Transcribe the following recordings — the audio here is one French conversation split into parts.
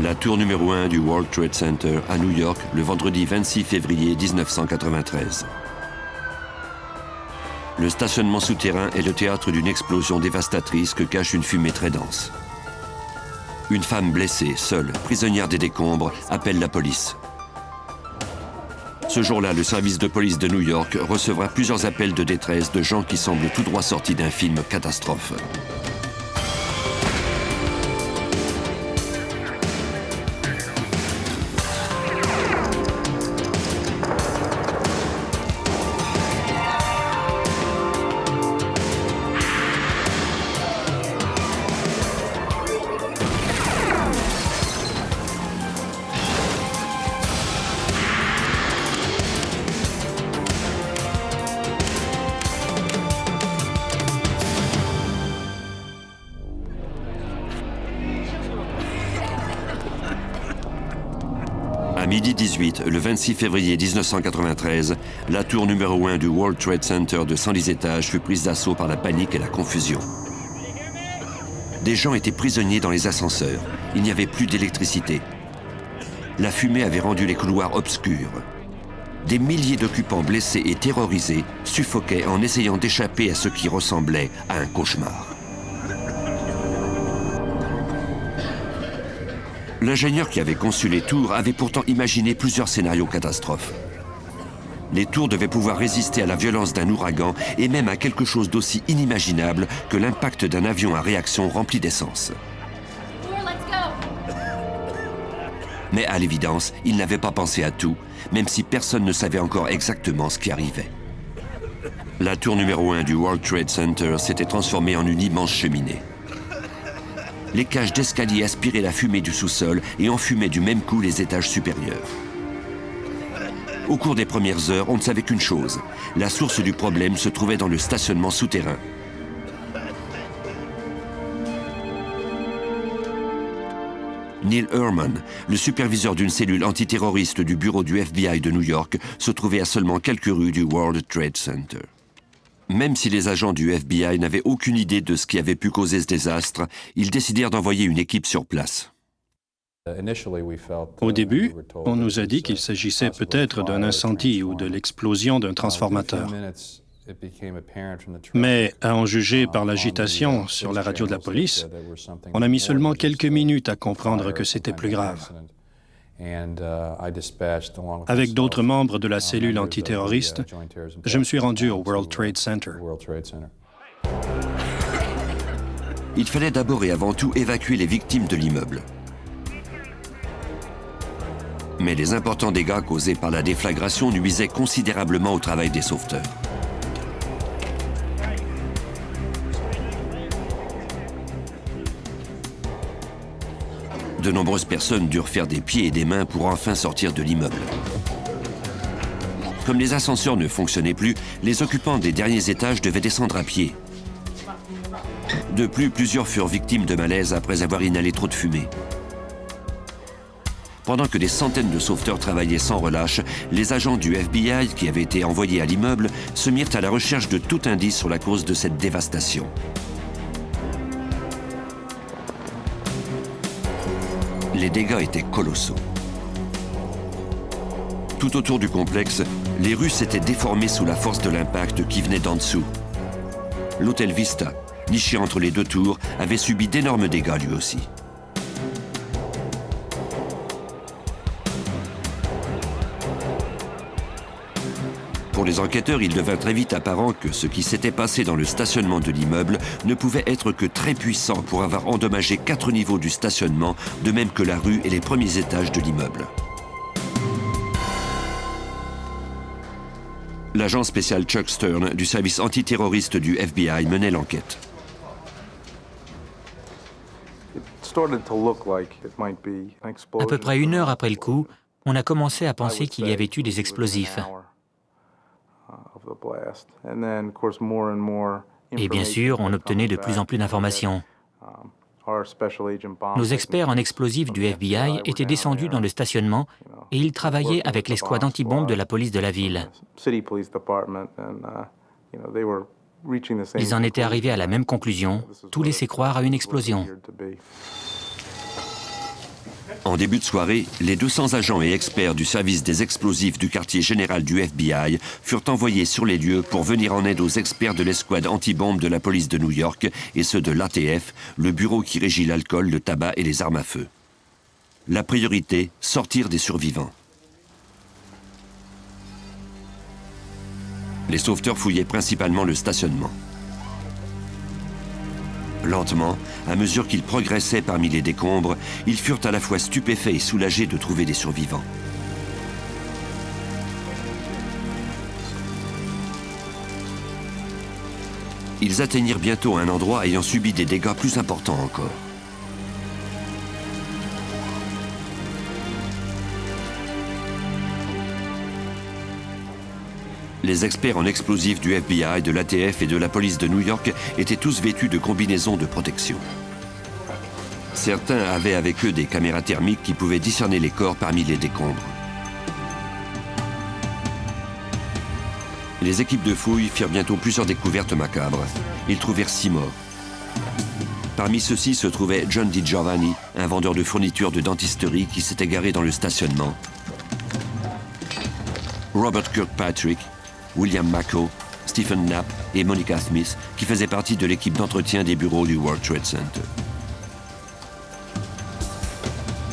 La tour numéro 1 du World Trade Center à New York le vendredi 26 février 1993. Le stationnement souterrain est le théâtre d'une explosion dévastatrice que cache une fumée très dense. Une femme blessée, seule, prisonnière des décombres, appelle la police. Ce jour-là, le service de police de New York recevra plusieurs appels de détresse de gens qui semblent tout droit sortis d'un film catastrophe. À midi 18, le 26 février 1993, la tour numéro 1 du World Trade Center de 110 étages fut prise d'assaut par la panique et la confusion. Des gens étaient prisonniers dans les ascenseurs. Il n'y avait plus d'électricité. La fumée avait rendu les couloirs obscurs. Des milliers d'occupants blessés et terrorisés suffoquaient en essayant d'échapper à ce qui ressemblait à un cauchemar. L'ingénieur qui avait conçu les tours avait pourtant imaginé plusieurs scénarios catastrophes. Les tours devaient pouvoir résister à la violence d'un ouragan et même à quelque chose d'aussi inimaginable que l'impact d'un avion à réaction rempli d'essence. Mais à l'évidence, il n'avait pas pensé à tout, même si personne ne savait encore exactement ce qui arrivait. La tour numéro 1 du World Trade Center s'était transformée en une immense cheminée. Les cages d'escalier aspiraient la fumée du sous-sol et enfumaient du même coup les étages supérieurs. Au cours des premières heures, on ne savait qu'une chose. La source du problème se trouvait dans le stationnement souterrain. Neil Herman, le superviseur d'une cellule antiterroriste du bureau du FBI de New York, se trouvait à seulement quelques rues du World Trade Center. Même si les agents du FBI n'avaient aucune idée de ce qui avait pu causer ce désastre, ils décidèrent d'envoyer une équipe sur place. Au début, on nous a dit qu'il s'agissait peut-être d'un incendie ou de l'explosion d'un transformateur. Mais à en juger par l'agitation sur la radio de la police, on a mis seulement quelques minutes à comprendre que c'était plus grave. Avec d'autres membres de la cellule antiterroriste, je me suis rendu au World Trade Center. Il fallait d'abord et avant tout évacuer les victimes de l'immeuble. Mais les importants dégâts causés par la déflagration nuisaient considérablement au travail des sauveteurs. De nombreuses personnes durent faire des pieds et des mains pour enfin sortir de l'immeuble. Comme les ascenseurs ne fonctionnaient plus, les occupants des derniers étages devaient descendre à pied. De plus, plusieurs furent victimes de malaise après avoir inhalé trop de fumée. Pendant que des centaines de sauveteurs travaillaient sans relâche, les agents du FBI qui avaient été envoyés à l'immeuble se mirent à la recherche de tout indice sur la cause de cette dévastation. Les dégâts étaient colossaux. Tout autour du complexe, les rues s'étaient déformées sous la force de l'impact qui venait d'en dessous. L'hôtel Vista, niché entre les deux tours, avait subi d'énormes dégâts lui aussi. Pour les enquêteurs, il devint très vite apparent que ce qui s'était passé dans le stationnement de l'immeuble ne pouvait être que très puissant pour avoir endommagé 4 niveaux du stationnement, de même que la rue et les premiers étages de l'immeuble. L'agent spécial Chuck Stern du service antiterroriste du FBI menait l'enquête. À peu près 1 heure après le coup, on a commencé à penser qu'il y avait eu des explosifs. Et bien sûr, on obtenait de plus en plus d'informations. Nos experts en explosifs du FBI étaient descendus dans le stationnement et ils travaillaient avec l'escouade antibombes de la police de la ville. Ils en étaient arrivés à la même conclusion, tout laissait croire à une explosion. En début de soirée, les 200 agents et experts du service des explosifs du quartier général du FBI furent envoyés sur les lieux pour venir en aide aux experts de l'escouade antibombe de la police de New York et ceux de l'ATF, le bureau qui régit l'alcool, le tabac et les armes à feu. La priorité, sortir des survivants. Les sauveteurs fouillaient principalement le stationnement. Lentement, à mesure qu'ils progressaient parmi les décombres, ils furent à la fois stupéfaits et soulagés de trouver des survivants. Ils atteignirent bientôt un endroit ayant subi des dégâts plus importants encore. Les experts en explosifs du FBI, de l'ATF et de la police de New York étaient tous vêtus de combinaisons de protection. Certains avaient avec eux des caméras thermiques qui pouvaient discerner les corps parmi les décombres. Les équipes de fouilles firent bientôt plusieurs découvertes macabres. Ils trouvèrent 6 morts. Parmi ceux-ci se trouvait John DiGiovanni, un vendeur de fournitures de dentisterie qui s'était garé dans le stationnement. Robert Kirkpatrick, William Mako, Stephen Knapp et Monica Smith, qui faisaient partie de l'équipe d'entretien des bureaux du World Trade Center.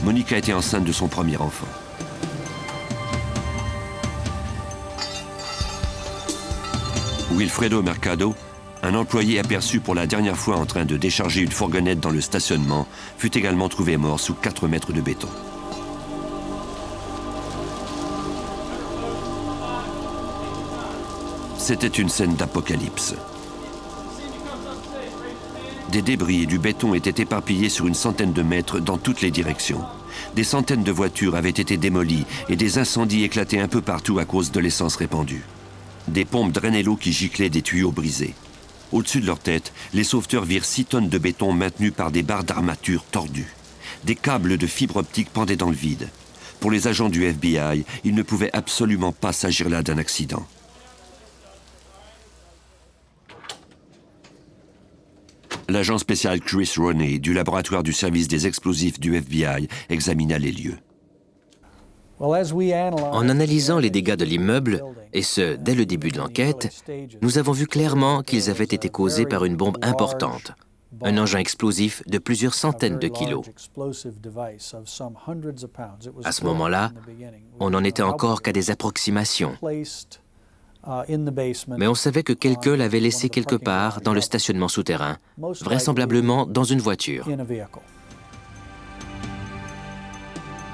Monica était enceinte de son premier enfant. Wilfredo Mercado, un employé aperçu pour la dernière fois en train de décharger une fourgonnette dans le stationnement, fut également trouvé mort sous 4 mètres de béton. C'était une scène d'apocalypse. Des débris et du béton étaient éparpillés sur une centaine de mètres dans toutes les directions. Des centaines de voitures avaient été démolies et des incendies éclataient un peu partout à cause de l'essence répandue. Des pompes drainaient l'eau qui giclait des tuyaux brisés. Au-dessus de leur tête, les sauveteurs virent 6 tonnes de béton maintenues par des barres d'armature tordues. Des câbles de fibre optique pendaient dans le vide. Pour les agents du FBI, il ne pouvait absolument pas s'agir là d'un accident. L'agent spécial Chris Roney du laboratoire du service des explosifs du FBI examina les lieux. En analysant les dégâts de l'immeuble, et ce, dès le début de l'enquête, nous avons vu clairement qu'ils avaient été causés par une bombe importante, un engin explosif de plusieurs centaines de kilos. À ce moment-là, on n'en était encore qu'à des approximations. Mais on savait que quelqu'un l'avait laissé quelque part dans le stationnement souterrain, vraisemblablement dans une voiture.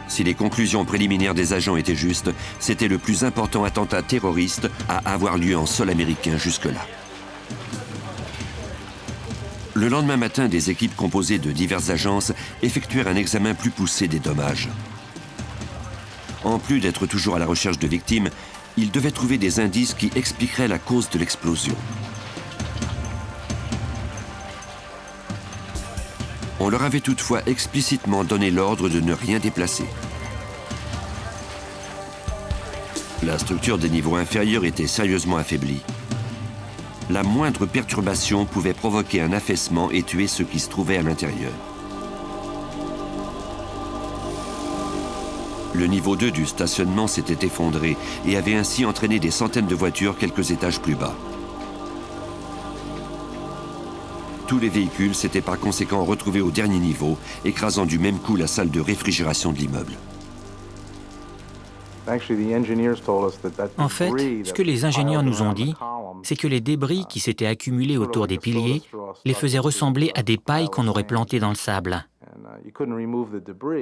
Si les conclusions préliminaires des agents étaient justes, c'était le plus important attentat terroriste à avoir lieu en sol américain jusque-là. Le lendemain matin, des équipes composées de diverses agences effectuèrent un examen plus poussé des dommages. En plus d'être toujours à la recherche de victimes, ils devaient trouver des indices qui expliqueraient la cause de l'explosion. On leur avait toutefois explicitement donné l'ordre de ne rien déplacer. La structure des niveaux inférieurs était sérieusement affaiblie. La moindre perturbation pouvait provoquer un affaissement et tuer ceux qui se trouvaient à l'intérieur. Le niveau 2 du stationnement s'était effondré et avait ainsi entraîné des centaines de voitures quelques étages plus bas. Tous les véhicules s'étaient par conséquent retrouvés au dernier niveau, écrasant du même coup la salle de réfrigération de l'immeuble. En fait, ce que les ingénieurs nous ont dit, c'est que les débris qui s'étaient accumulés autour des piliers les faisaient ressembler à des pailles qu'on aurait plantées dans le sable.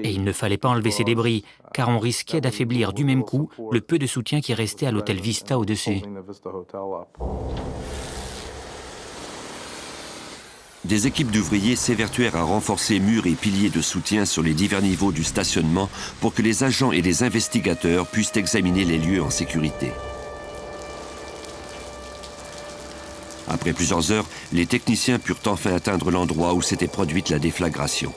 Et il ne fallait pas enlever ces débris, car on risquait d'affaiblir du même coup le peu de soutien qui restait à l'hôtel Vista au-dessus. Des équipes d'ouvriers s'évertuèrent à renforcer murs et piliers de soutien sur les divers niveaux du stationnement pour que les agents et les investigateurs puissent examiner les lieux en sécurité. Après plusieurs heures, les techniciens purent enfin atteindre l'endroit où s'était produite la déflagration.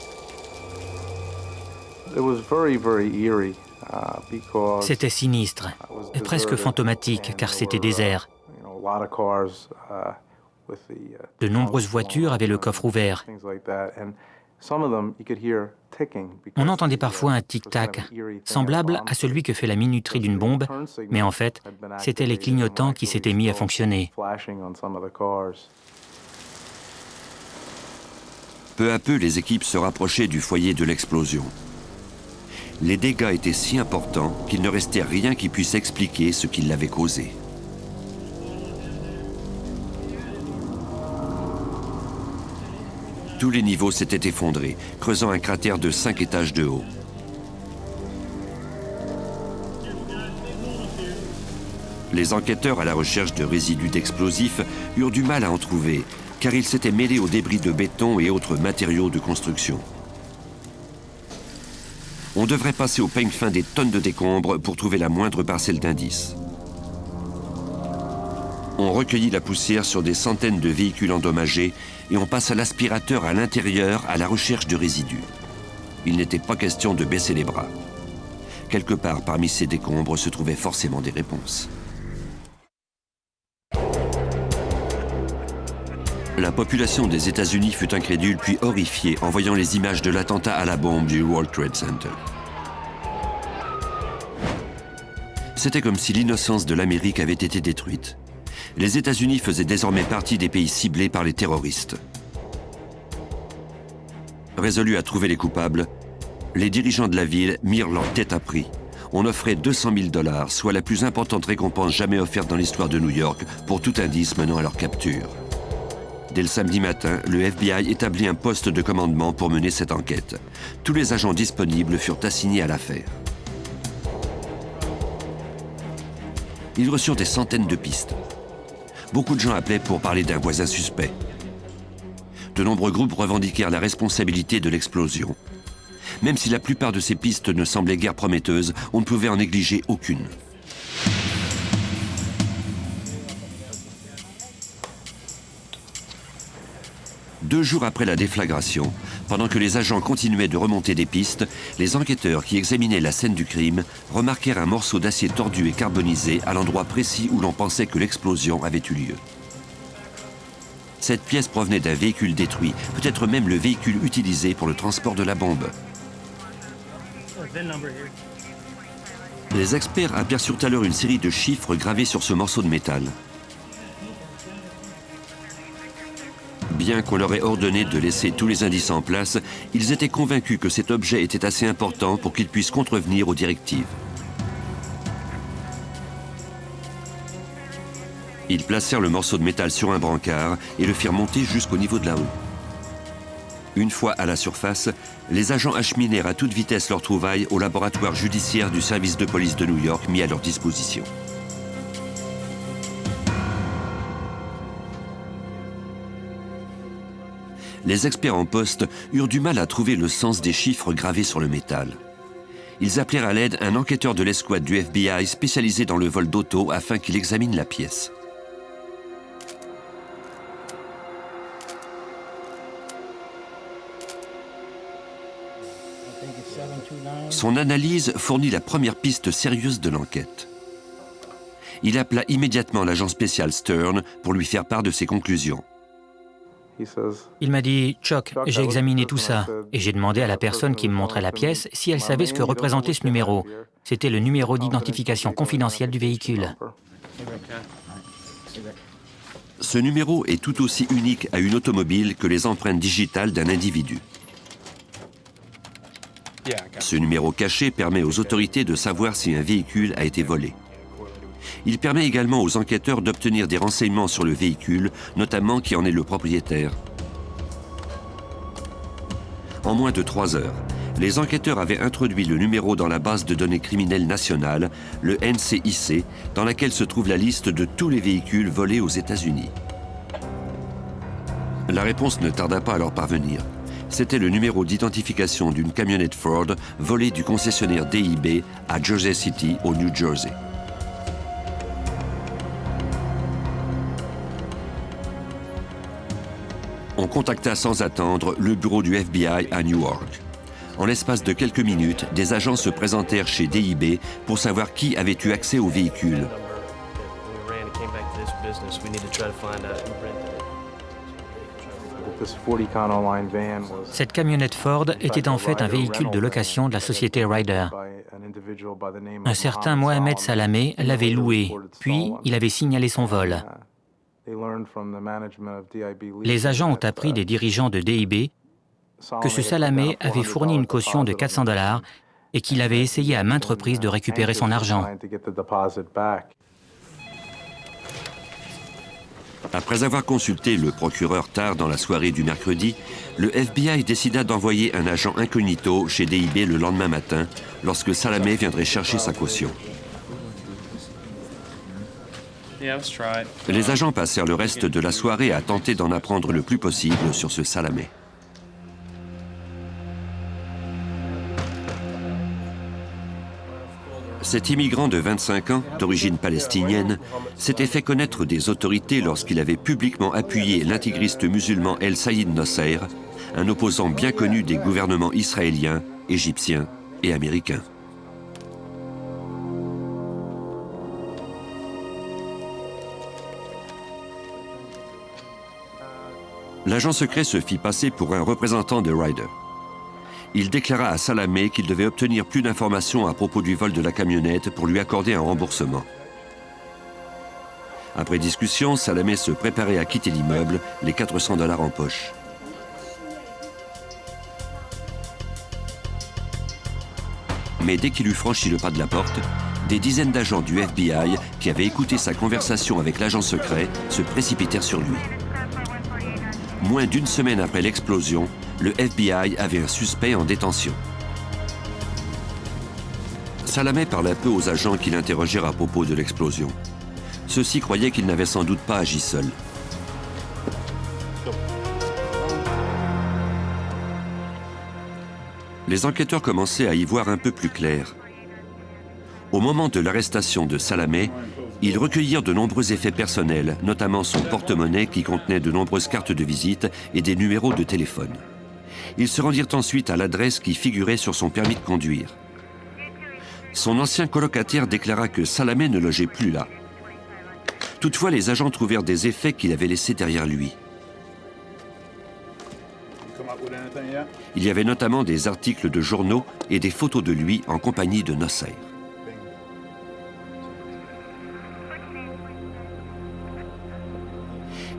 C'était sinistre, et presque fantomatique, car c'était désert. De nombreuses voitures avaient le coffre ouvert. On entendait parfois un tic-tac, semblable à celui que fait la minuterie d'une bombe, mais en fait, c'étaient les clignotants qui s'étaient mis à fonctionner. Peu à peu, les équipes se rapprochaient du foyer de l'explosion. Les dégâts étaient si importants qu'il ne restait rien qui puisse expliquer ce qui l'avait causé. Tous les niveaux s'étaient effondrés, creusant un cratère de 5 étages de haut. Les enquêteurs à la recherche de résidus d'explosifs eurent du mal à en trouver, car ils s'étaient mêlés aux débris de béton et autres matériaux de construction. On devrait passer au peigne fin des tonnes de décombres pour trouver la moindre parcelle d'indices. On recueillit la poussière sur des centaines de véhicules endommagés et on passe à l'aspirateur à l'intérieur à la recherche de résidus. Il n'était pas question de baisser les bras. Quelque part parmi ces décombres se trouvaient forcément des réponses. La population des États-Unis fut incrédule puis horrifiée en voyant les images de l'attentat à la bombe du World Trade Center. C'était comme si l'innocence de l'Amérique avait été détruite. Les États-Unis faisaient désormais partie des pays ciblés par les terroristes. Résolus à trouver les coupables, les dirigeants de la ville mirent leur tête à prix. On offrait 200 000 $, soit la plus importante récompense jamais offerte dans l'histoire de New York, pour tout indice menant à leur capture. Dès le samedi matin, le FBI établit un poste de commandement pour mener cette enquête. Tous les agents disponibles furent assignés à l'affaire. Ils reçurent des centaines de pistes. Beaucoup de gens appelaient pour parler d'un voisin suspect. De nombreux groupes revendiquèrent la responsabilité de l'explosion. Même si la plupart de ces pistes ne semblaient guère prometteuses, on ne pouvait en négliger aucune. Deux jours après la déflagration, pendant que les agents continuaient de remonter des pistes, les enquêteurs qui examinaient la scène du crime remarquèrent un morceau d'acier tordu et carbonisé à l'endroit précis où l'on pensait que l'explosion avait eu lieu. Cette pièce provenait d'un véhicule détruit, peut-être même le véhicule utilisé pour le transport de la bombe. Les experts aperçurent alors une série de chiffres gravés sur ce morceau de métal. Bien qu'on leur ait ordonné de laisser tous les indices en place, ils étaient convaincus que cet objet était assez important pour qu'ils puissent contrevenir aux directives. Ils placèrent le morceau de métal sur un brancard et le firent monter jusqu'au niveau de la haut. Une fois à la surface, les agents acheminèrent à toute vitesse leurs trouvailles au laboratoire judiciaire du service de police de New York mis à leur disposition. Les experts en poste eurent du mal à trouver le sens des chiffres gravés sur le métal. Ils appelèrent à l'aide un enquêteur de l'escouade du FBI spécialisé dans le vol d'auto afin qu'il examine la pièce. Son analyse fournit la première piste sérieuse de l'enquête. Il appela immédiatement l'agent spécial Stern pour lui faire part de ses conclusions. Il m'a dit « Chuck, j'ai examiné tout ça et j'ai demandé à la personne qui me montrait la pièce si elle savait ce que représentait ce numéro. C'était le numéro d'identification confidentiel du véhicule. » Ce numéro est tout aussi unique à une automobile que les empreintes digitales d'un individu. Ce numéro caché permet aux autorités de savoir si un véhicule a été volé. Il permet également aux enquêteurs d'obtenir des renseignements sur le véhicule, notamment qui en est le propriétaire. En moins de 3 heures, les enquêteurs avaient introduit le numéro dans la base de données criminelle nationale, le NCIC, dans laquelle se trouve la liste de tous les véhicules volés aux États-Unis. La réponse ne tarda pas à leur parvenir. C'était le numéro d'identification d'une camionnette Ford volée du concessionnaire DIB à Jersey City, au New Jersey. On contacta sans attendre le bureau du FBI à Newark. En l'espace de quelques minutes, des agents se présentèrent chez DIB pour savoir qui avait eu accès au véhicule. Cette camionnette Ford était en fait un véhicule de location de la société Ryder. Un certain Mohamed Salameh l'avait loué, puis il avait signalé son vol. Les agents ont appris des dirigeants de DIB que ce Salameh avait fourni une caution de $400 et qu'il avait essayé à maintes reprises de récupérer son argent. Après avoir consulté le procureur tard dans la soirée du mercredi, le FBI décida d'envoyer un agent incognito chez DIB le lendemain matin, lorsque Salameh viendrait chercher sa caution. Les agents passèrent le reste de la soirée à tenter d'en apprendre le plus possible sur ce Salameh. Cet immigrant de 25 ans, d'origine palestinienne, s'était fait connaître des autorités lorsqu'il avait publiquement appuyé l'intégriste musulman El Saïd Nosseir, un opposant bien connu des gouvernements israéliens, égyptiens et américains. L'agent secret se fit passer pour un représentant de Ryder. Il déclara à Salameh qu'il devait obtenir plus d'informations à propos du vol de la camionnette pour lui accorder un remboursement. Après discussion, Salameh se préparait à quitter l'immeuble, les $400 en poche. Mais dès qu'il eut franchi le pas de la porte, des dizaines d'agents du FBI qui avaient écouté sa conversation avec l'agent secret se précipitèrent sur lui. Moins d'une semaine après l'explosion, le FBI avait un suspect en détention. Salameh parla peu aux agents qui l'interrogèrent à propos de l'explosion. Ceux-ci croyaient qu'il n'avait sans doute pas agi seul. Les enquêteurs commençaient à y voir un peu plus clair. Au moment de l'arrestation de Salameh, ils recueillirent de nombreux effets personnels, notamment son porte-monnaie qui contenait de nombreuses cartes de visite et des numéros de téléphone. Ils se rendirent ensuite à l'adresse qui figurait sur son permis de conduire. Son ancien colocataire déclara que Salameh ne logeait plus là. Toutefois, les agents trouvèrent des effets qu'il avait laissés derrière lui. Il y avait notamment des articles de journaux et des photos de lui en compagnie de Nosseir.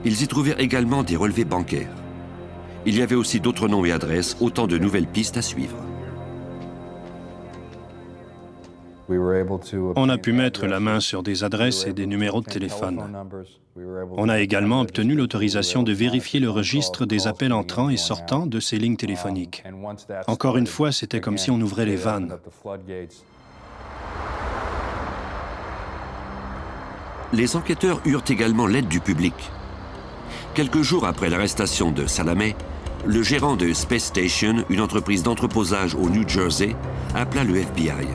Ils y trouvèrent également des relevés bancaires. Il y avait aussi d'autres noms et adresses, autant de nouvelles pistes à suivre. On a pu mettre la main sur des adresses et des numéros de téléphone. On a également obtenu l'autorisation de vérifier le registre des appels entrants et sortants de ces lignes téléphoniques. Encore une fois, c'était comme si on ouvrait les vannes. Les enquêteurs eurent également l'aide du public. Quelques jours après l'arrestation de Salameh, le gérant de Space Station, une entreprise d'entreposage au New Jersey, appela le FBI.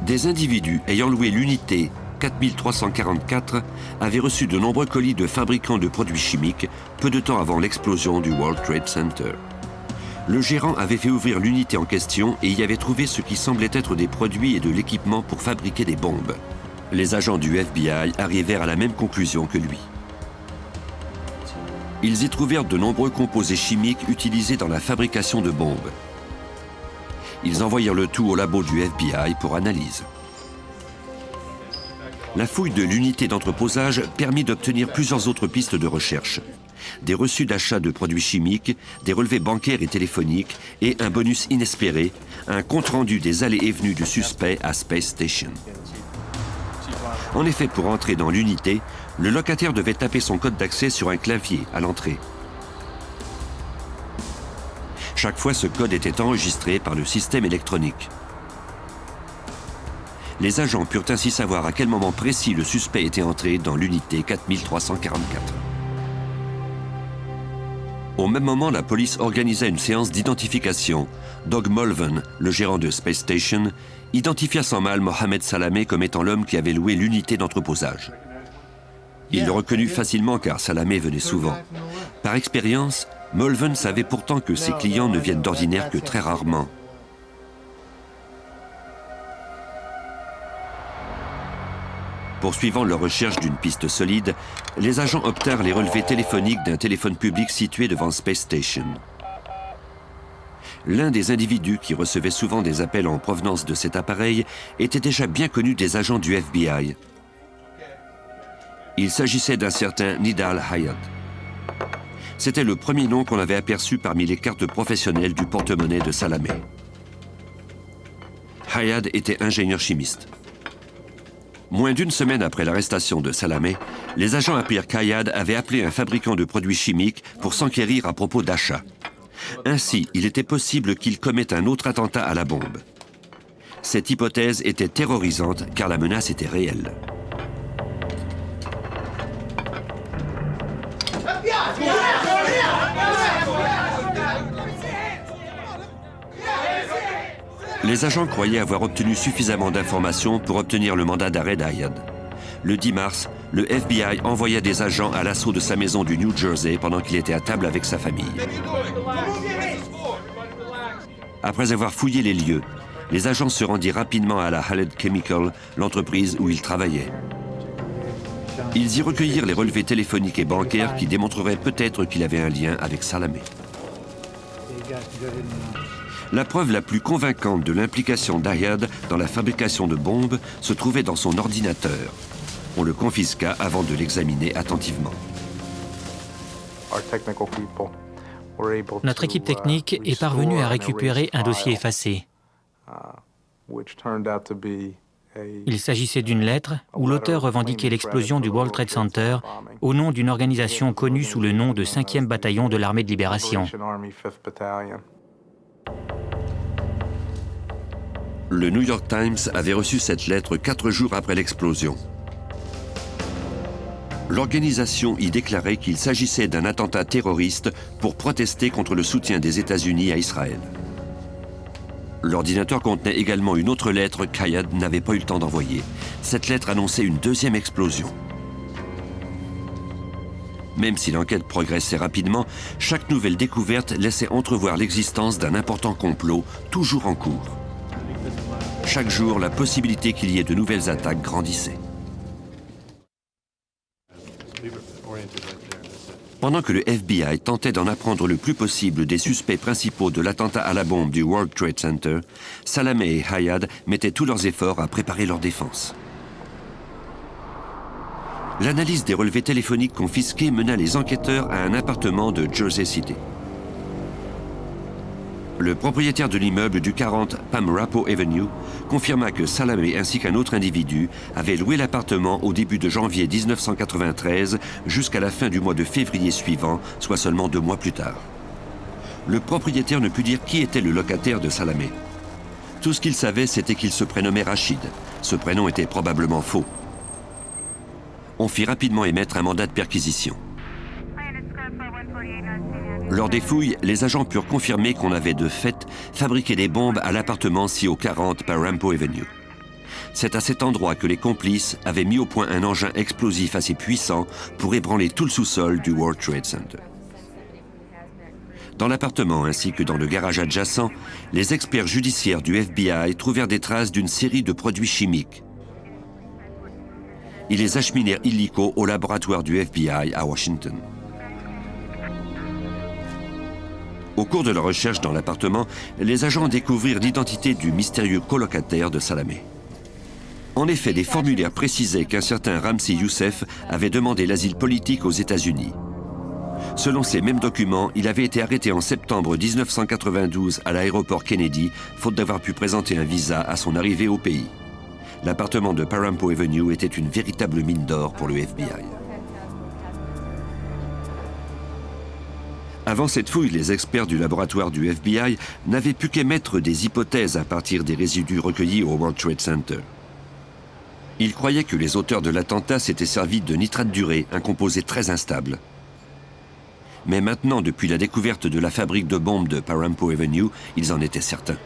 Des individus ayant loué l'unité 4344 avaient reçu de nombreux colis de fabricants de produits chimiques peu de temps avant l'explosion du World Trade Center. Le gérant avait fait ouvrir l'unité en question et y avait trouvé ce qui semblait être des produits et de l'équipement pour fabriquer des bombes. Les agents du FBI arrivèrent à la même conclusion que lui. Ils y trouvèrent de nombreux composés chimiques utilisés dans la fabrication de bombes. Ils envoyèrent le tout au labo du FBI pour analyse. La fouille de l'unité d'entreposage permit d'obtenir plusieurs autres pistes de recherche. Des reçus d'achat de produits chimiques, des relevés bancaires et téléphoniques et un bonus inespéré, un compte-rendu des allées et venues du suspect à Space Station. En effet, pour entrer dans l'unité, le locataire devait taper son code d'accès sur un clavier à l'entrée. Chaque fois, ce code était enregistré par le système électronique. Les agents purent ainsi savoir à quel moment précis le suspect était entré dans l'unité 4344. Au même moment, la police organisa une séance d'identification. Doug Mulvan, le gérant de Space Station, identifia sans mal Mohamed Salameh comme étant l'homme qui avait loué l'unité d'entreposage. Il le reconnut facilement car Salameh venait souvent. Par expérience, Mulvan savait pourtant que ses clients ne viennent d'ordinaire que très rarement. Poursuivant leur recherche d'une piste solide, les agents obtinrent les relevés téléphoniques d'un téléphone public situé devant Space Station. L'un des individus qui recevait souvent des appels en provenance de cet appareil était déjà bien connu des agents du FBI. Il s'agissait d'un certain Nidal Hayat. C'était le premier nom qu'on avait aperçu parmi les cartes professionnelles du porte-monnaie de Salameh. Hayat était ingénieur chimiste. Moins d'une semaine après l'arrestation de Salameh, les agents apprirent qu'Hayat avait appelé un fabricant de produits chimiques pour s'enquérir à propos d'achats. Ainsi, il était possible qu'il commette un autre attentat à la bombe. Cette hypothèse était terrorisante car la menace était réelle. Les agents croyaient avoir obtenu suffisamment d'informations pour obtenir le mandat d'arrêt d'Hayat. Le 10 mars, le FBI envoya des agents à l'assaut de sa maison du New Jersey pendant qu'il était à table avec sa famille. Après avoir fouillé les lieux, les agents se rendirent rapidement à la Haled Chemical, l'entreprise où ils travaillaient. Ils y recueillirent les relevés téléphoniques et bancaires qui démontreraient peut-être qu'il avait un lien avec Salameh. La preuve la plus convaincante de l'implication d'Hayat dans la fabrication de bombes se trouvait dans son ordinateur. On le confisqua avant de l'examiner attentivement. Notre équipe technique est parvenue à récupérer un dossier effacé. Il s'agissait d'une lettre où l'auteur revendiquait l'explosion du World Trade Center au nom d'une organisation connue sous le nom de 5e bataillon de l'armée de libération. Le New York Times avait reçu cette lettre 4 jours après l'explosion. L'organisation y déclarait qu'il s'agissait d'un attentat terroriste pour protester contre le soutien des États-Unis à Israël. L'ordinateur contenait également une autre lettre qu'Hayat n'avait pas eu le temps d'envoyer. Cette lettre annonçait une deuxième explosion. Même si l'enquête progressait rapidement, chaque nouvelle découverte laissait entrevoir l'existence d'un important complot toujours en cours. Chaque jour, la possibilité qu'il y ait de nouvelles attaques grandissait. Pendant que le FBI tentait d'en apprendre le plus possible des suspects principaux de l'attentat à la bombe du World Trade Center, Salameh et Hayat mettaient tous leurs efforts à préparer leur défense. L'analyse des relevés téléphoniques confisqués mena les enquêteurs à un appartement de Jersey City. Le propriétaire de l'immeuble du 40 Pamrapo Avenue confirma que Salameh ainsi qu'un autre individu avaient loué l'appartement au début de janvier 1993 jusqu'à la fin du mois de février suivant, soit seulement 2 mois plus tard. Le propriétaire ne put dire qui était le locataire de Salameh. Tout ce qu'il savait, c'était qu'il se prénommait Rachid. Ce prénom était probablement faux. On fit rapidement émettre un mandat de perquisition. Lors des fouilles, les agents purent confirmer qu'on avait de fait fabriqué des bombes à l'appartement situé au 40 Pamrapo Avenue. C'est à cet endroit que les complices avaient mis au point un engin explosif assez puissant pour ébranler tout le sous-sol du World Trade Center. Dans l'appartement ainsi que dans le garage adjacent, les experts judiciaires du FBI trouvèrent des traces d'une série de produits chimiques. Ils les acheminèrent illico au laboratoire du FBI à Washington. Au cours de leur recherche dans l'appartement, les agents découvrirent l'identité du mystérieux colocataire de Salameh. En effet, des formulaires précisaient qu'un certain Ramzi Youssef avait demandé l'asile politique aux États-Unis. Selon ces mêmes documents, il avait été arrêté en septembre 1992 à l'aéroport Kennedy, faute d'avoir pu présenter un visa à son arrivée au pays. L'appartement de Pamrapo Avenue était une véritable mine d'or pour le FBI. Avant cette fouille, les experts du laboratoire du FBI n'avaient pu qu'émettre des hypothèses à partir des résidus recueillis au World Trade Center. Ils croyaient que les auteurs de l'attentat s'étaient servis de nitrate d'urée, un composé très instable. Mais maintenant, depuis la découverte de la fabrique de bombes de Pamrapo Avenue, ils en étaient certains.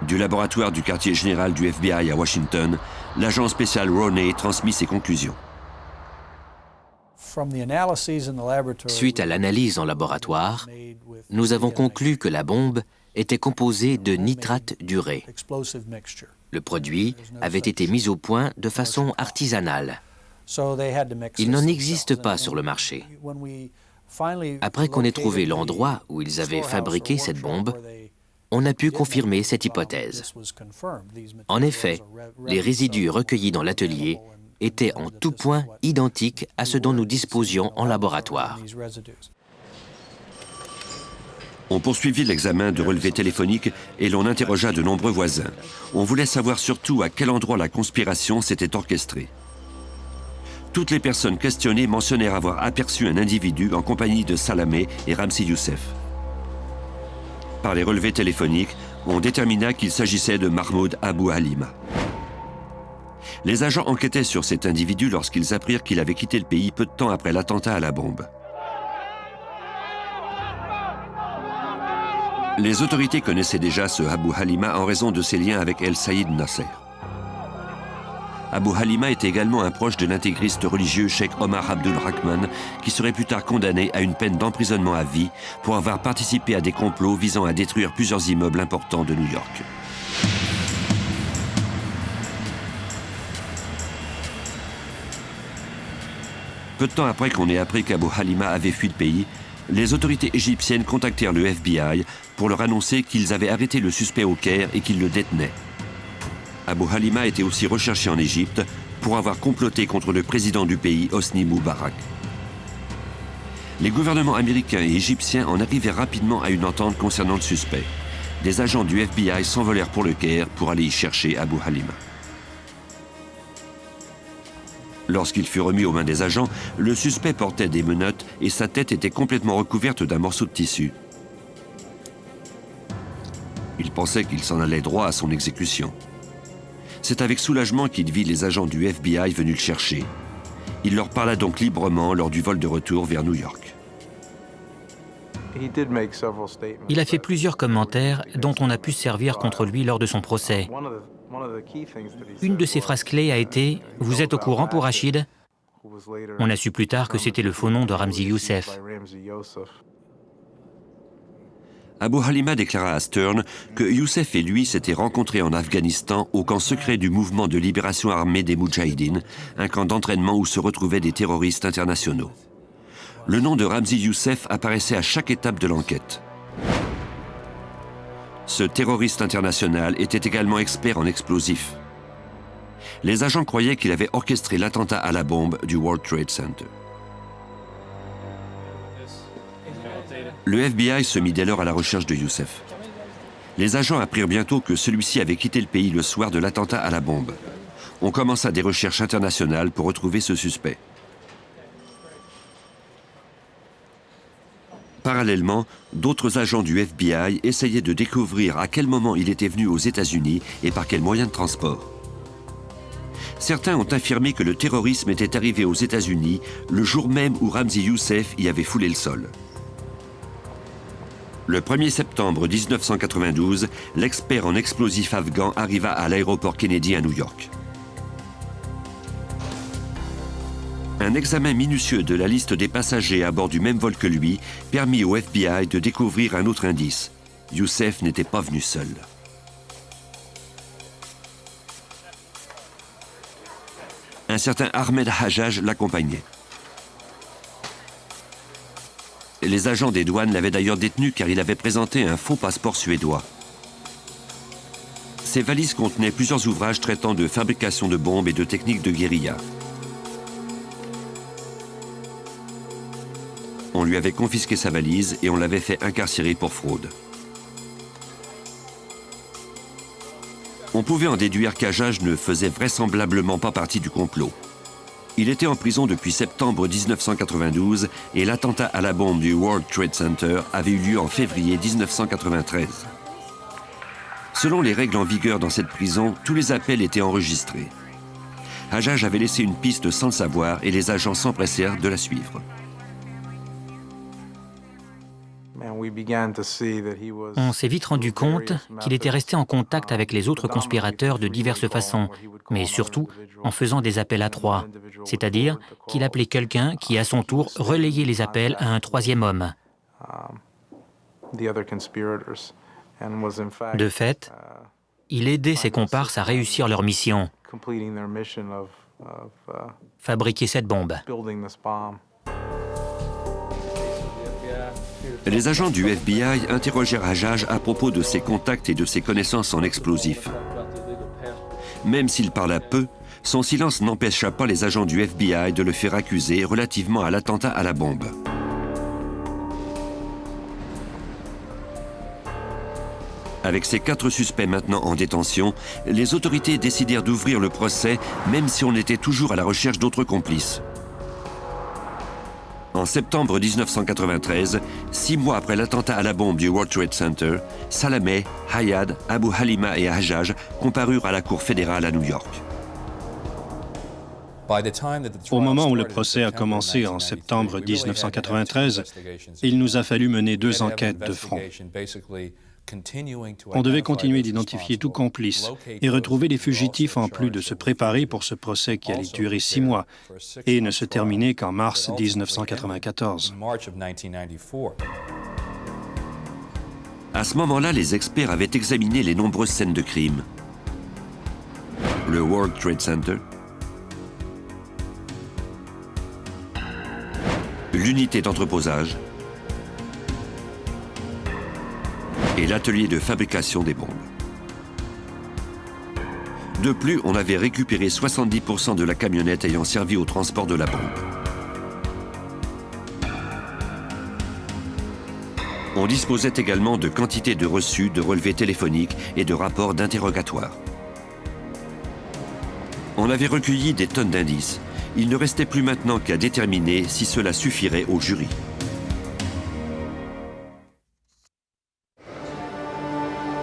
Du laboratoire du quartier général du FBI à Washington, l'agent spécial Roney transmit ses conclusions. Suite à l'analyse en laboratoire, nous avons conclu que la bombe était composée de nitrate d'urée. Le produit avait été mis au point de façon artisanale. Il n'en existe pas sur le marché. Après qu'on ait trouvé l'endroit où ils avaient fabriqué cette bombe, on a pu confirmer cette hypothèse. En effet, les résidus recueillis dans l'atelier étaient en tout point identiques à ceux dont nous disposions en laboratoire. On poursuivit l'examen de relevés téléphoniques et l'on interrogea de nombreux voisins. On voulait savoir surtout à quel endroit la conspiration s'était orchestrée. Toutes les personnes questionnées mentionnèrent avoir aperçu un individu en compagnie de Salameh et Ramzi Youssef. Par les relevés téléphoniques, on détermina qu'il s'agissait de Mahmoud Abou Halima. Les agents enquêtaient sur cet individu lorsqu'ils apprirent qu'il avait quitté le pays peu de temps après l'attentat à la bombe. Les autorités connaissaient déjà ce Abou Halima en raison de ses liens avec El Saïd Nasser. Abou Halima était également un proche de l'intégriste religieux Cheikh Omar Abdul Rahman, qui serait plus tard condamné à une peine d'emprisonnement à vie pour avoir participé à des complots visant à détruire plusieurs immeubles importants de New York. Peu de temps après qu'on ait appris qu'Abou Halima avait fui le pays, les autorités égyptiennes contactèrent le FBI pour leur annoncer qu'ils avaient arrêté le suspect au Caire et qu'ils le détenaient. Abou Halima était aussi recherché en Égypte pour avoir comploté contre le président du pays, Hosni Moubarak. Les gouvernements américains et égyptiens en arrivèrent rapidement à une entente concernant le suspect. Des agents du FBI s'envolèrent pour le Caire pour aller y chercher Abou Halima. Lorsqu'il fut remis aux mains des agents, le suspect portait des menottes et sa tête était complètement recouverte d'un morceau de tissu. Il pensait qu'il s'en allait droit à son exécution. C'est avec soulagement qu'il vit les agents du FBI venus le chercher. Il leur parla donc librement lors du vol de retour vers New York. Il a fait plusieurs commentaires dont on a pu se servir contre lui lors de son procès. Une de ses phrases clés a été « Vous êtes au courant pour Rachid ?» On a su plus tard que c'était le faux nom de Ramzi Youssef. Abou Halima déclara à Stern que Youssef et lui s'étaient rencontrés en Afghanistan au camp secret du mouvement de libération armée des Moudjahidines, un camp d'entraînement où se retrouvaient des terroristes internationaux. Le nom de Ramzi Youssef apparaissait à chaque étape de l'enquête. Ce terroriste international était également expert en explosifs. Les agents croyaient qu'il avait orchestré l'attentat à la bombe du World Trade Center. Le FBI se mit dès lors à la recherche de Youssef. Les agents apprirent bientôt que celui-ci avait quitté le pays le soir de l'attentat à la bombe. On commença des recherches internationales pour retrouver ce suspect. Parallèlement, d'autres agents du FBI essayaient de découvrir à quel moment il était venu aux États-Unis et par quel moyen de transport. Certains ont affirmé que le terrorisme était arrivé aux États-Unis le jour même où Ramzi Youssef y avait foulé le sol. Le 1er septembre 1992, l'expert en explosifs afghan arriva à l'aéroport Kennedy à New York. Un examen minutieux de la liste des passagers à bord du même vol que lui permit au FBI de découvrir un autre indice. Youssef n'était pas venu seul. Un certain Ahmed Hajjaj l'accompagnait. Les agents des douanes l'avaient d'ailleurs détenu car il avait présenté un faux passeport suédois. Ses valises contenaient plusieurs ouvrages traitant de fabrication de bombes et de techniques de guérilla. On lui avait confisqué sa valise et on l'avait fait incarcérer pour fraude. On pouvait en déduire qu'Hajjaj ne faisait vraisemblablement pas partie du complot. Il était en prison depuis septembre 1992 et l'attentat à la bombe du World Trade Center avait eu lieu en février 1993. Selon les règles en vigueur dans cette prison, tous les appels étaient enregistrés. Hajjaj avait laissé une piste sans le savoir et les agents s'empressèrent de la suivre. On s'est vite rendu compte qu'il était resté en contact avec les autres conspirateurs de diverses façons, mais surtout en faisant des appels à trois, c'est-à-dire qu'il appelait quelqu'un qui, à son tour, relayait les appels à un troisième homme. De fait, il aidait ses comparses à réussir leur mission, fabriquer cette bombe. Les agents du FBI interrogèrent Hajjaj à propos de ses contacts et de ses connaissances en explosifs. Même s'il parla peu, son silence n'empêcha pas les agents du FBI de le faire accuser relativement à l'attentat à la bombe. Avec ces 4 suspects maintenant en détention, les autorités décidèrent d'ouvrir le procès, même si on était toujours à la recherche d'autres complices. En septembre 1993, 6 mois après l'attentat à la bombe du World Trade Center, Salameh, Hayad, Abu Halima et Hajjaj comparurent à la Cour fédérale à New York. Au moment où le procès a commencé en septembre 1993, il nous a fallu mener 2 enquêtes de front. On devait continuer d'identifier tout complice et retrouver les fugitifs en plus de se préparer pour ce procès qui allait durer 6 mois et ne se terminer qu'en mars 1994. À ce moment-là, les experts avaient examiné les nombreuses scènes de crime. Le World Trade Center, l'unité d'entreposage et l'atelier de fabrication des bombes. De plus, on avait récupéré 70% de la camionnette ayant servi au transport de la bombe. On disposait également de quantités de reçus, de relevés téléphoniques et de rapports d'interrogatoire. On avait recueilli des tonnes d'indices. Il ne restait plus maintenant qu'à déterminer si cela suffirait au jury.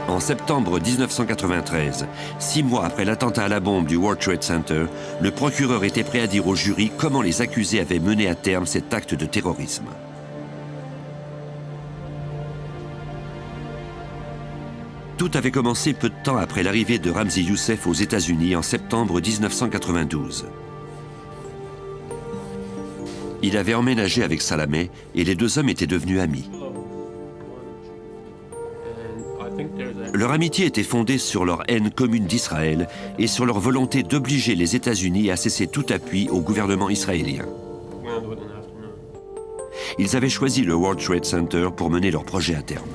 En septembre 1993, 6 mois après l'attentat à la bombe du World Trade Center, le procureur était prêt à dire au jury comment les accusés avaient mené à terme cet acte de terrorisme. Tout avait commencé peu de temps après l'arrivée de Ramzi Youssef aux États-Unis en septembre 1992. Il avait emménagé avec Salameh et les 2 hommes étaient devenus amis. Leur amitié était fondée sur leur haine commune d'Israël et sur leur volonté d'obliger les États-Unis à cesser tout appui au gouvernement israélien. Ils avaient choisi le World Trade Center pour mener leur projet à terme.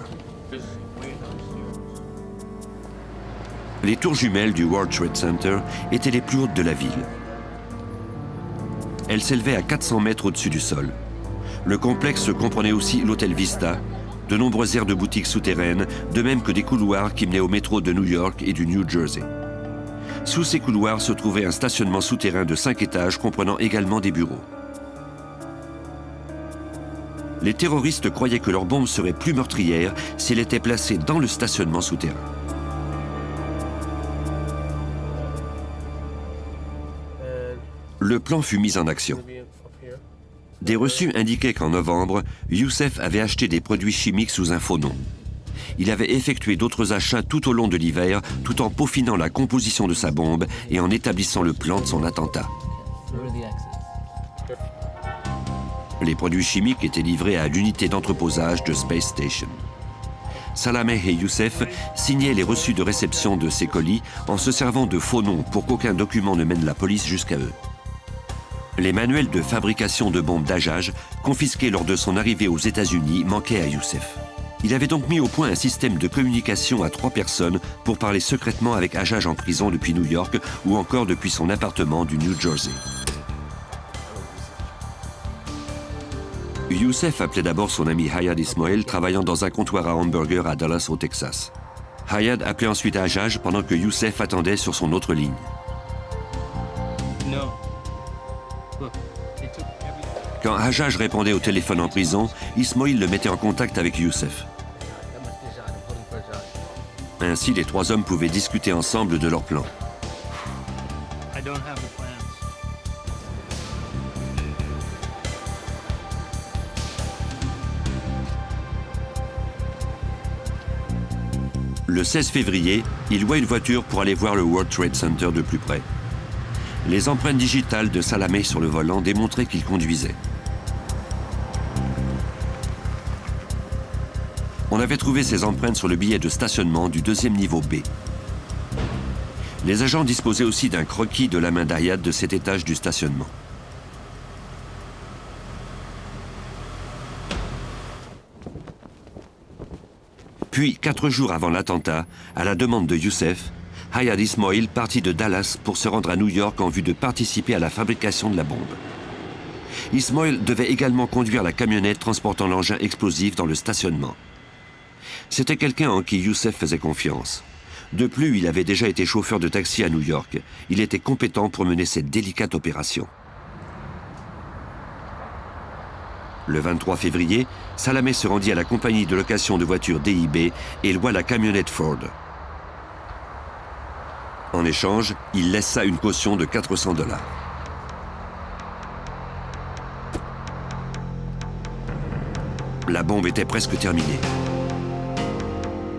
Les tours jumelles du World Trade Center étaient les plus hautes de la ville. Elles s'élevaient à 400 mètres au-dessus du sol. Le complexe comprenait aussi l'hôtel Vista, de nombreuses aires de boutiques souterraines, de même que des couloirs qui menaient au métro de New York et du New Jersey. Sous ces couloirs se trouvait un stationnement souterrain de 5 étages comprenant également des bureaux. Les terroristes croyaient que leur bombe serait plus meurtrière si elle était placée dans le stationnement souterrain. Le plan fut mis en action. Des reçus indiquaient qu'en novembre, Youssef avait acheté des produits chimiques sous un faux nom. Il avait effectué d'autres achats tout au long de l'hiver, tout en peaufinant la composition de sa bombe et en établissant le plan de son attentat. Les produits chimiques étaient livrés à l'unité d'entreposage de Space Station. Salameh et Youssef signaient les reçus de réception de ces colis en se servant de faux noms pour qu'aucun document ne mène la police jusqu'à eux. Les manuels de fabrication de bombes d'Hajjaj, confisqués lors de son arrivée aux États-Unis, manquaient à Youssef. Il avait donc mis au point un système de communication à 3 personnes pour parler secrètement avec Hajjaj en prison depuis New York ou encore depuis son appartement du New Jersey. Youssef appelait d'abord son ami Hayad Ismail, travaillant dans un comptoir à hamburger à Dallas, au Texas. Hayad appelait ensuite Hajjaj pendant que Youssef attendait sur son autre ligne. Quand Hajjaj répondait au téléphone en prison, Ismail le mettait en contact avec Youssef. Ainsi, les 3 hommes pouvaient discuter ensemble de leur plan. Le 16 février, il loua une voiture pour aller voir le World Trade Center de plus près. Les empreintes digitales de Salameh sur le volant démontraient qu'il conduisait. On avait trouvé ces empreintes sur le billet de stationnement du 2e niveau B. Les agents disposaient aussi d'un croquis de la main d'Hayat de cet étage du stationnement. Puis, 4 jours avant l'attentat, à la demande de Youssef, Hayat Ismail partit de Dallas pour se rendre à New York en vue de participer à la fabrication de la bombe. Ismail devait également conduire la camionnette transportant l'engin explosif dans le stationnement. C'était quelqu'un en qui Youssef faisait confiance. De plus, il avait déjà été chauffeur de taxi à New York. Il était compétent pour mener cette délicate opération. Le 23 février, Salameh se rendit à la compagnie de location de voitures DIB et loua la camionnette Ford. En échange, il laissa une caution de $400. La bombe était presque terminée.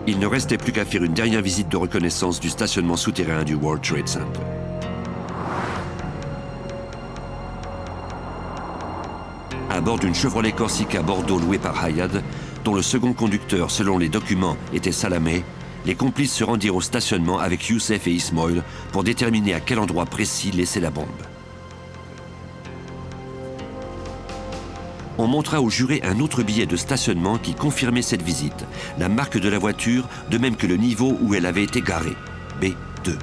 Il ne restait plus qu'à faire une dernière visite de reconnaissance du stationnement souterrain du World Trade Center. À bord d'une Chevrolet Corsica Bordeaux louée par Hayat, dont le second conducteur, selon les documents, était Salameh, les complices se rendirent au stationnement avec Youssef et Ismail pour déterminer à quel endroit précis laisser la bombe. On montra aux jurés un autre billet de stationnement qui confirmait cette visite, la marque de la voiture, de même que le niveau où elle avait été garée, B2.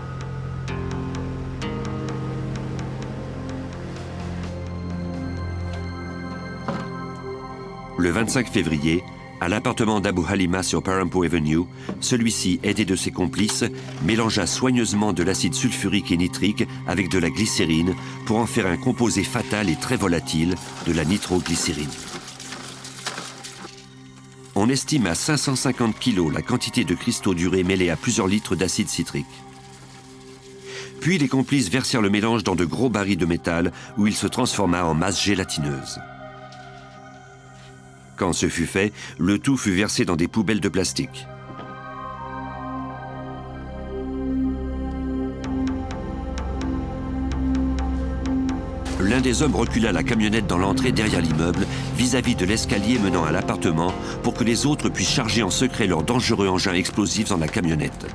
Le 25 février, à l'appartement d'Abu Halima sur Parampo Avenue, celui-ci, aidé de ses complices, mélangea soigneusement de l'acide sulfurique et nitrique avec de la glycérine pour en faire un composé fatal et très volatile, de la nitroglycérine. On estime à 550 kg la quantité de cristaux d'urée mêlés à plusieurs litres d'acide citrique. Puis les complices versèrent le mélange dans de gros barils de métal où il se transforma en masse gélatineuse. Quand ce fut fait, le tout fut versé dans des poubelles de plastique. L'un des hommes recula la camionnette dans l'entrée derrière l'immeuble, vis-à-vis de l'escalier menant à l'appartement, pour que les autres puissent charger en secret leur dangereux engin explosif dans la camionnette.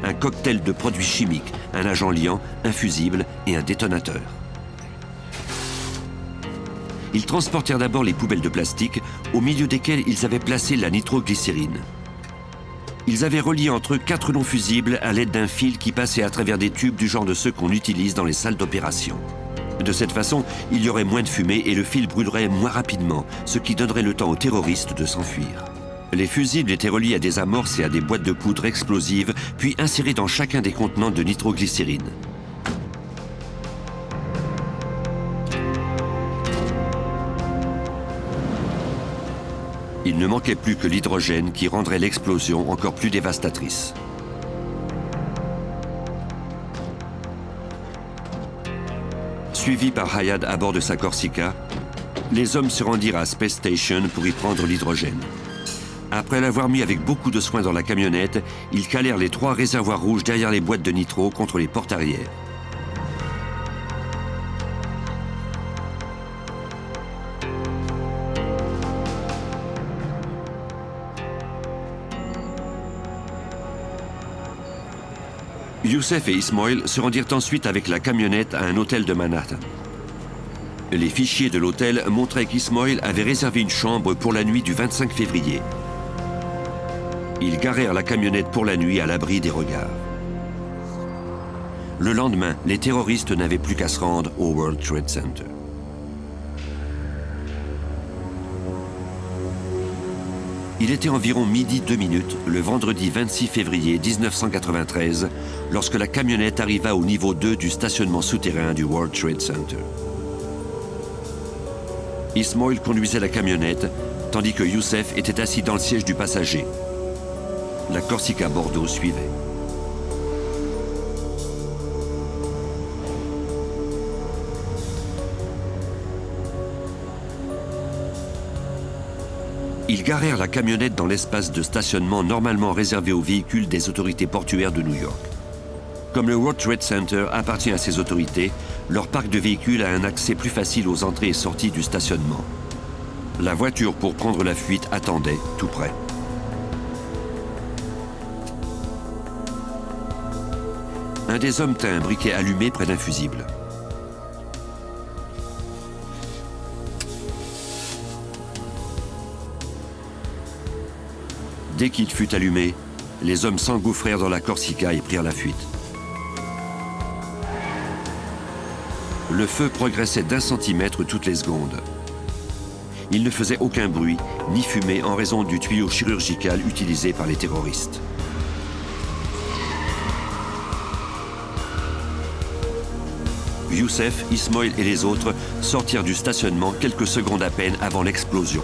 Un cocktail de produits chimiques, un agent liant, un fusible et un détonateur. Ils transportèrent d'abord les poubelles de plastique, au milieu desquelles ils avaient placé la nitroglycérine. Ils avaient relié entre eux 4 longs fusibles à l'aide d'un fil qui passait à travers des tubes du genre de ceux qu'on utilise dans les salles d'opération. De cette façon, il y aurait moins de fumée et le fil brûlerait moins rapidement, ce qui donnerait le temps aux terroristes de s'enfuir. Les fusibles étaient reliés à des amorces et à des boîtes de poudre explosives, puis insérés dans chacun des contenants de nitroglycérine. Il ne manquait plus que l'hydrogène qui rendrait l'explosion encore plus dévastatrice. Suivis par Hayat à bord de sa Corsica, les hommes se rendirent à Space Station pour y prendre l'hydrogène. Après l'avoir mis avec beaucoup de soin dans la camionnette, ils calèrent les 3 réservoirs rouges derrière les boîtes de nitro contre les portes arrière. Youssef et Ismail se rendirent ensuite avec la camionnette à un hôtel de Manhattan. Les fichiers de l'hôtel montraient qu'Ismail avait réservé une chambre pour la nuit du 25 février. Ils garèrent la camionnette pour la nuit à l'abri des regards. Le lendemain, les terroristes n'avaient plus qu'à se rendre au World Trade Center. Il était environ 12h02 le vendredi 26 février 1993 lorsque la camionnette arriva au niveau 2 du stationnement souterrain du World Trade Center. Ismail conduisait la camionnette tandis que Youssef était assis dans le siège du passager. La Corsica Bordeaux suivait. Ils garèrent la camionnette dans l'espace de stationnement normalement réservé aux véhicules des autorités portuaires de New York. Comme le World Trade Center appartient à ces autorités, leur parc de véhicules a un accès plus facile aux entrées et sorties du stationnement. La voiture pour prendre la fuite attendait tout près. un des hommes tint un briquet allumé près d'un fusible. Dès qu'il fut allumé, les hommes s'engouffrèrent dans la Corsica et prirent la fuite. Le feu progressait d'1 centimètre toutes les secondes. Il ne faisait aucun bruit, ni fumée en raison du tuyau chirurgical utilisé par les terroristes. Youssef, Ismoil et les autres sortirent du stationnement quelques secondes à peine avant l'explosion.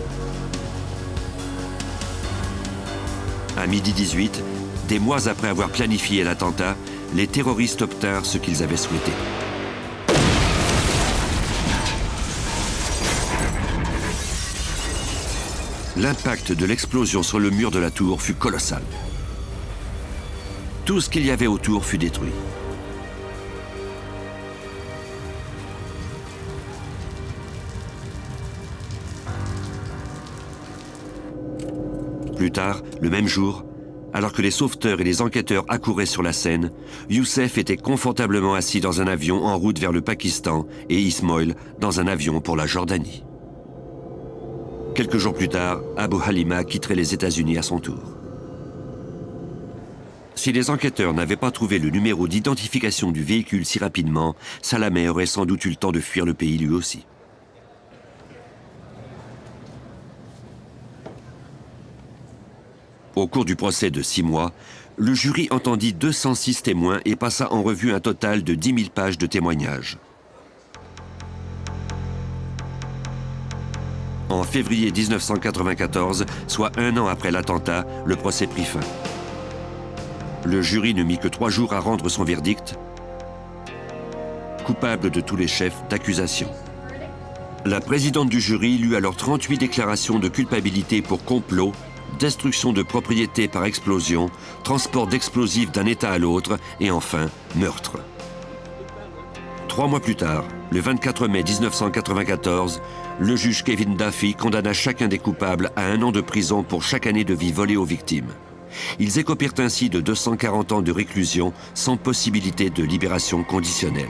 À midi 18, des mois après avoir planifié l'attentat, les terroristes obtinrent ce qu'ils avaient souhaité. L'impact de l'explosion sur le mur de la tour fut colossal. Tout ce qu'il y avait autour fut détruit. Plus tard, le même jour, alors que les sauveteurs et les enquêteurs accouraient sur la scène, Youssef était confortablement assis dans un avion en route vers le Pakistan et Ismoil dans un avion pour la Jordanie. Quelques jours plus tard, Abu Halima quitterait les États-Unis à son tour. Si les enquêteurs n'avaient pas trouvé le numéro d'identification du véhicule si rapidement, Salameh aurait sans doute eu le temps de fuir le pays lui aussi. Au cours du procès de 6 mois, le jury entendit 206 témoins et passa en revue un total de 10 000 pages de témoignages. En février 1994, soit 1 an après l'attentat, le procès prit fin. Le jury ne mit que 3 jours à rendre son verdict, coupable de tous les chefs d'accusation. La présidente du jury lut alors 38 déclarations de culpabilité pour complot, destruction de propriété par explosion, transport d'explosifs d'un État à l'autre et enfin, meurtre. 3 mois plus tard, le 24 mai 1994, le juge Kevin Duffy condamna chacun des coupables à 1 an de prison pour chaque année de vie volée aux victimes. Ils écopèrent ainsi de 240 ans de réclusion sans possibilité de libération conditionnelle.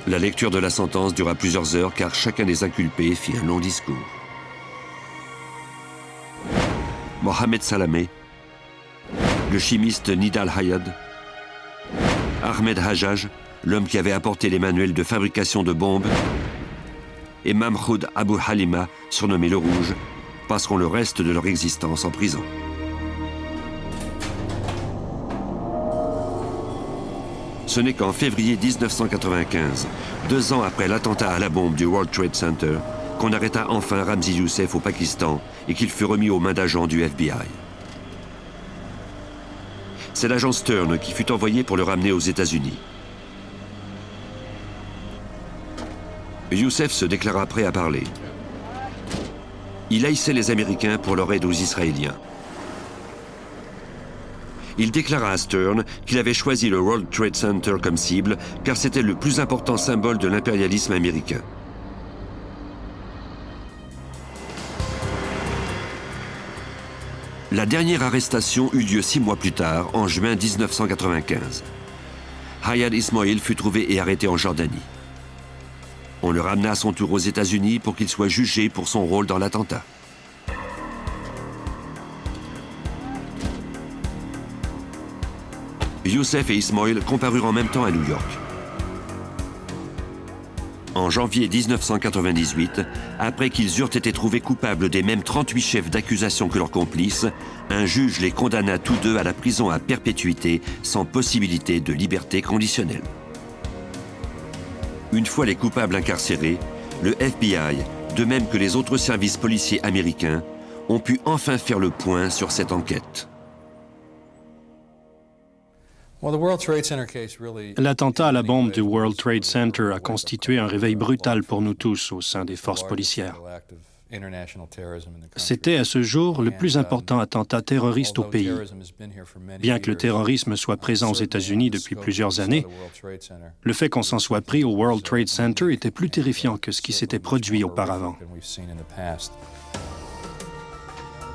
La lecture de la sentence dura plusieurs heures car chacun des inculpés fit un long discours. Mohamed Salameh, le chimiste Nidal Hayad, Ahmed Hajjaj, l'homme qui avait apporté les manuels de fabrication de bombes, et Mahmoud Abu Halima, surnommé le Rouge, passeront le reste de leur existence en prison. Ce n'est qu'en février 1995, 2 ans après l'attentat à la bombe du World Trade Center, qu'on arrêta enfin Ramzi Youssef au Pakistan et qu'il fut remis aux mains d'agents du FBI. C'est l'agent Stern qui fut envoyé pour le ramener aux États-Unis. Youssef se déclara prêt à parler. Il haïssait les Américains pour leur aide aux Israéliens. Il déclara à Stern qu'il avait choisi le World Trade Center comme cible car c'était le plus important symbole de l'impérialisme américain. La dernière arrestation eut lieu 6 mois plus tard, en juin 1995. Hayad Ismoil fut trouvé et arrêté en Jordanie. On le ramena à son tour aux États-Unis pour qu'il soit jugé pour son rôle dans l'attentat. Youssef et Ismoil comparurent en même temps à New York. En janvier 1998, après qu'ils eurent été trouvés coupables des mêmes 38 chefs d'accusation que leurs complices, un juge les condamna tous deux à la prison à perpétuité sans possibilité de liberté conditionnelle. Une fois les coupables incarcérés, le FBI, de même que les autres services policiers américains, ont pu enfin faire le point sur cette enquête. L'attentat à la bombe du World Trade Center a constitué un réveil brutal pour nous tous au sein des forces policières. C'était à ce jour le plus important attentat terroriste au pays. Bien que le terrorisme soit présent aux États-Unis depuis plusieurs années, le fait qu'on s'en soit pris au World Trade Center était plus terrifiant que ce qui s'était produit auparavant.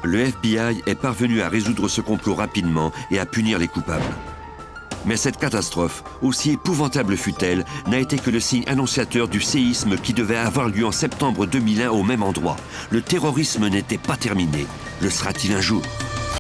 Le FBI est parvenu à résoudre ce complot rapidement et à punir les coupables. Mais cette catastrophe, aussi épouvantable fut-elle, n'a été que le signe annonciateur du séisme qui devait avoir lieu en septembre 2001 au même endroit. Le terrorisme n'était pas terminé. Le sera-t-il un jour ?